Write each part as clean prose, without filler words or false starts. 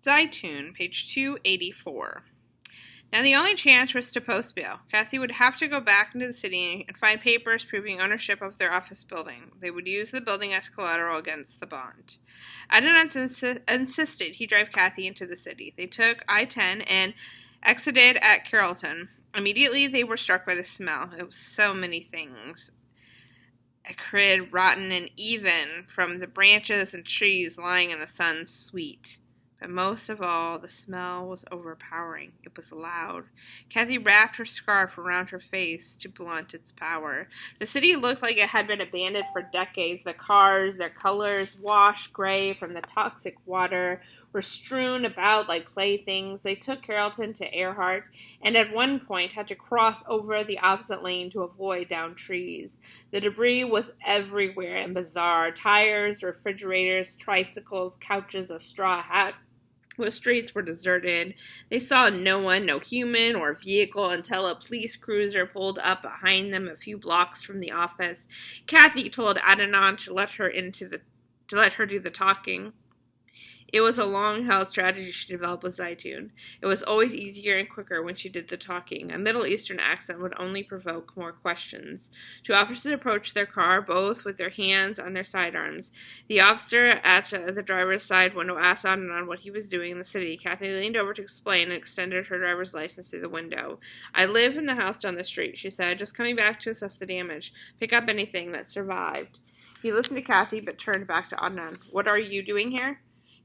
Zeitoun, page 284. Now the only chance was to post bail. Kathy would have to go back into the city and find papers proving ownership of their office building. They would use the building as collateral against the bond. Adnan insisted he drive Kathy into the city. They took I-10 and exited at Carrollton. Immediately they were struck by the smell. It was so many things. Acrid, rotten, and even from the branches and trees lying in the sun, sweet. But most of all, the smell was overpowering. It was loud. Kathy wrapped her scarf around her face to blunt its power. The city looked like it had been abandoned for decades. The cars, their colors washed gray from the toxic water, were strewn about like playthings. They took Carrollton to Earhart, and at one point had to cross over the opposite lane to avoid downed trees. The debris was everywhere and bizarre. Tires, refrigerators, tricycles, couches, a straw hat. The streets were deserted. They saw no one, no human or vehicle, until a police cruiser pulled up behind them a few blocks from the office. Kathy told Adnan to let her do the talking. It was a long-held strategy she developed with Zeitoun. It was always easier and quicker when she did the talking. A Middle Eastern accent would only provoke more questions. Two officers approached their car, both with their hands on their sidearms. The officer at the driver's side window asked Adnan what he was doing in the city. Kathy leaned over to explain and extended her driver's license through the window. "I live in the house down the street," she said, "just coming back to assess the damage. Pick up anything that survived." He listened to Kathy but turned back to Adnan. "What are you doing here?"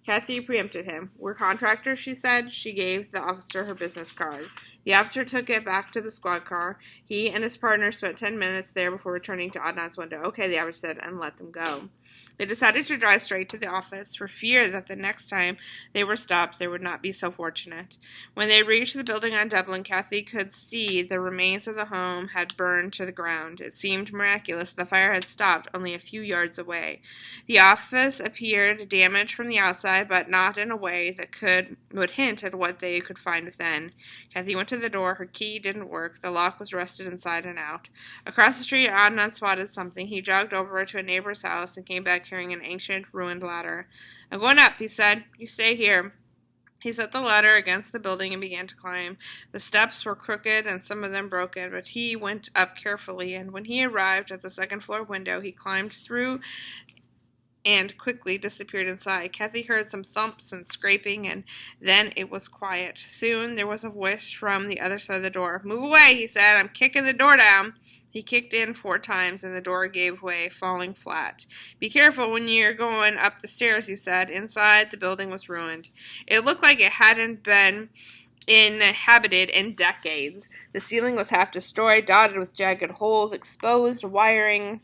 Kathy preempted him. "We're contractors," she said. She gave the officer her business card. The officer took it back to the squad car. He and his partner spent 10 minutes there before returning to Adnan's window. "Okay," the officer said, and let them go. They decided to drive straight to the office for fear that the next time they were stopped they would not be so fortunate. When they reached the building on Dublin, Kathy could see the remains of the home had burned to the ground. It seemed miraculous the fire had stopped only a few yards away. The office appeared damaged from the outside, but not in a way that would hint at what they could find within. Kathy went to the door. Her key didn't work. The lock was rusted inside and out. Across the street, Adnan spotted something. He jogged over to a neighbor's house and came back carrying an ancient, ruined ladder. "I'm going up," he said. "You stay here." He set the ladder against the building and began to climb. The steps were crooked and some of them broken, but he went up carefully, and when he arrived at the second-floor window, he climbed through and quickly disappeared inside. Kathy heard some thumps and scraping, and then it was quiet. Soon there was a voice from the other side of the door. "Move away," he said. "I'm kicking the door down." He kicked in 4 times, and the door gave way, falling flat. "Be careful when you're going up the stairs," he said. Inside, the building was ruined. It looked like it hadn't been inhabited in decades. The ceiling was half destroyed, dotted with jagged holes, exposed wiring,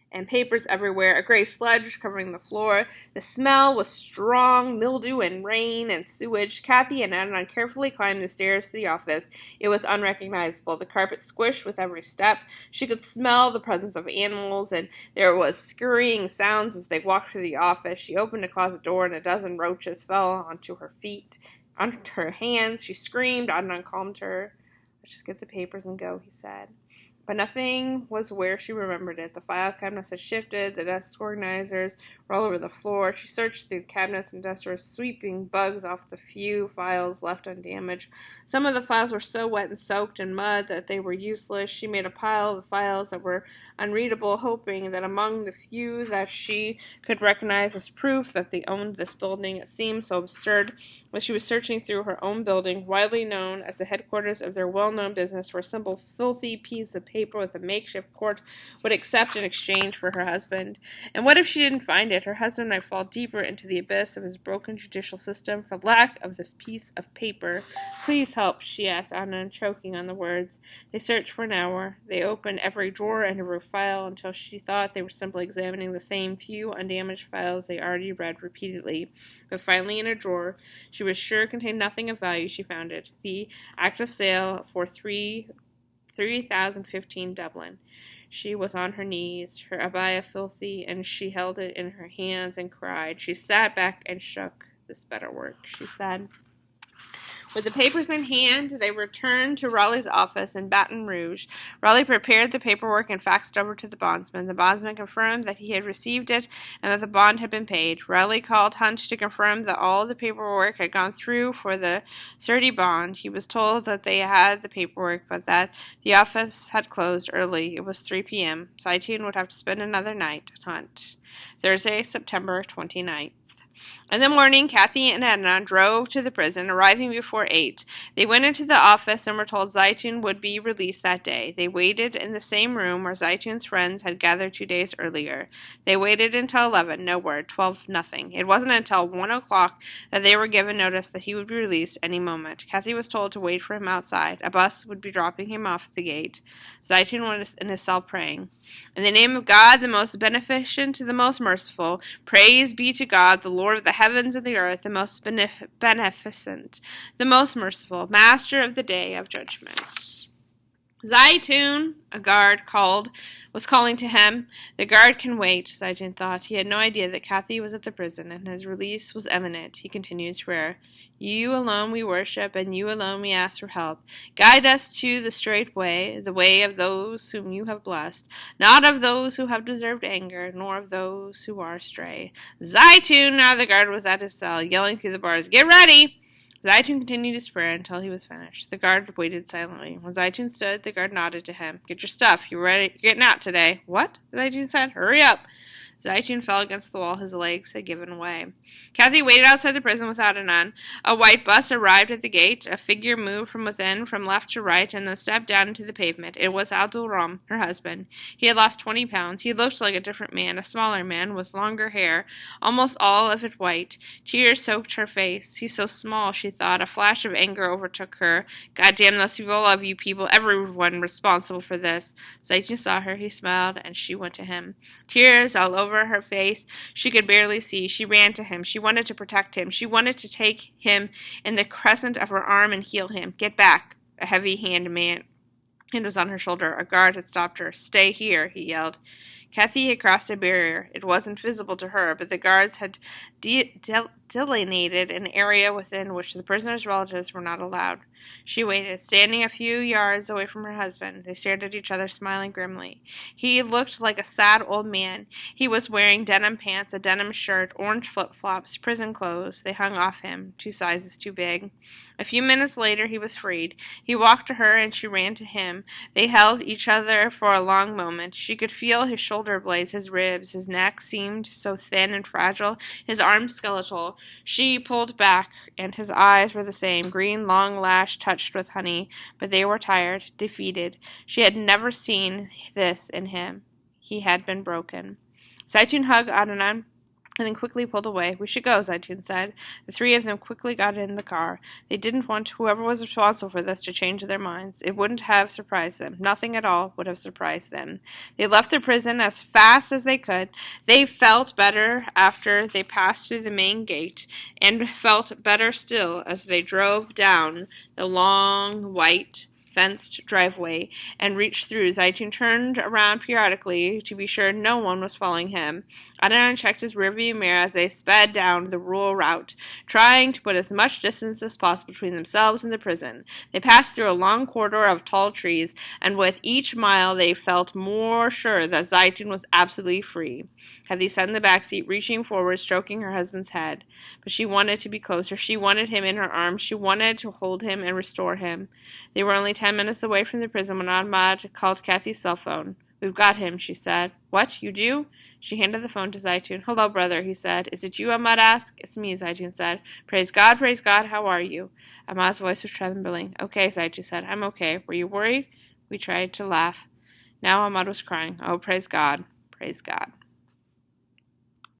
and papers everywhere, a gray sludge covering the floor. The smell was strong, mildew and rain and sewage. Kathy and Adnan carefully climbed the stairs to the office. It was unrecognizable. The carpet squished with every step. She could smell the presence of animals, and there was scurrying sounds as they walked through the office. She opened a closet door, and a dozen roaches fell onto her feet, onto her hands. She screamed. Adnan calmed her. "Let's just get the papers and go," he said. But nothing was where she remembered it. The file cabinets had shifted, the desk organizers were all over the floor. She searched through cabinets and dusters, sweeping bugs off the few files left undamaged. Some of the files were so wet and soaked in mud that they were useless. She made a pile of the files that were unreadable, hoping that among the few that she could recognize as proof that they owned this building. It seemed so absurd that she was searching through her own building, widely known as the headquarters of their well-known business, for a simple filthy piece of paper with a makeshift court would accept in exchange for her husband. And what if she didn't find it? Her husband might fall deeper into the abyss of his broken judicial system for lack of this piece of paper. "Please help," she asked Adnan, choking on the words. They searched for an hour. They opened every drawer and every file until she thought they were simply examining the same few undamaged files they already read repeatedly. But finally, in a drawer she was sure contained nothing of value, she found it. The act of sale for 3015 Dublin. She was on her knees, her abaya filthy, and she held it in her hands and cried. She sat back and shook. "This better work," she said. With the papers in hand, they returned to Raleigh's office in Baton Rouge. Raleigh prepared the paperwork and faxed over to the bondsman. The bondsman confirmed that he had received it and that the bond had been paid. Raleigh called Hunt to confirm that all the paperwork had gone through for the surety bond. He was told that they had the paperwork, but that the office had closed early. It was 3 p.m. Zeitoun would have to spend another night at Hunt. Thursday, September 29th. In the morning, Kathy and Edna drove to the prison, arriving before 8. They went into the office and were told Zeitoun would be released that day. They waited in the same room where Zeitoun's friends had gathered 2 days earlier. They waited until 11, no word, 12, nothing. It wasn't until 1 o'clock that they were given notice that he would be released any moment. Kathy was told to wait for him outside. A bus would be dropping him off at the gate. Zeitoun was in his cell praying. In the name of God, the most beneficent, the most merciful, praise be to God, the Lord of the heavens and the earth, the most beneficent, the most merciful, master of the day of judgment. Zeitoun, a guard was calling to him. The guard can wait, Zeitoun thought. He had no idea that Kathy was at the prison, and his release was imminent. He continued his prayer. You alone we worship, and you alone we ask for help. Guide us to the straight way, the way of those whom you have blessed, not of those who have deserved anger, nor of those who are astray. Zeitoun! Now the guard was at his cell, yelling through the bars, Get ready! Zeitoun continued his prayer until he was finished. The guard waited silently. When Zeitoun stood, the guard nodded to him. Get your stuff. You're ready. You're getting out today. What? Zeitoun said. Hurry up. Zeitoun fell against the wall. His legs had given way. Kathy waited outside the prison without an end. A white bus arrived at the gate. A figure moved from within, from left to right, and then stepped down into the pavement. It was Abdul-Ram, her husband. He had lost 20 pounds. He looked like a different man, a smaller man, with longer hair, almost all of it white. Tears soaked her face. He's so small, she thought. A flash of anger overtook her. God damn those people, all of you people, everyone responsible for this. Zeitoun saw her. He smiled, and she went to him. Tears all over her face. She could barely see. She ran to him. She wanted to protect him. She wanted to take him in the crescent of her arm and heal him. Get back. A heavy hand was on her shoulder. A guard had stopped her. Stay here, he yelled. Kathy had crossed a barrier. It wasn't visible to her, but the guards had delineated an area within which the prisoner's relatives were not allowed. She waited, standing a few yards away from her husband. They stared at each other, smiling grimly. He looked like a sad old man. He was wearing denim pants, a denim shirt, orange flip-flops, prison clothes. They hung off him, 2 sizes too big. A few minutes later, he was freed. He walked to her, and she ran to him. They held each other for a long moment. She could feel his shoulder blades, his ribs. His neck seemed so thin and fragile, his arms skeletal. She pulled back, and his eyes were the same, green, long-lashed, touched with honey, but they were tired, defeated. She had never seen this in him. He had been broken. Zeitoun hugged Adnan and then quickly pulled away. We should go, Zeitoun said. The 3 of them quickly got in the car. They didn't want whoever was responsible for this to change their minds. It wouldn't have surprised them. Nothing at all would have surprised them. They left the prison as fast as they could. They felt better after they passed through the main gate, and felt better still as they drove down the long, white, fenced driveway and reached through. Zeitoun turned around periodically to be sure no one was following him. Adnan checked his rearview mirror as they sped down the rural route, trying to put as much distance as possible between themselves and the prison. They passed through a long corridor of tall trees, and with each mile they felt more sure that Zeitoun was absolutely free. Kathy sat in the back seat, reaching forward, stroking her husband's head. But she wanted to be closer. She wanted him in her arms. She wanted to hold him and restore him. They were only 10 minutes away from the prison when Ahmad called Kathy's cell phone. We've got him, she said. What, you do? She handed the phone to Zeitoun. Hello, brother, he said. Is it you, Ahmad asked. It's me, Zeitoun said. Praise God, how are you? Ahmad's voice was trembling. Okay, Zeitoun said. I'm okay. Were you worried? We tried to laugh. Now Ahmad was crying. Oh, praise God, praise God.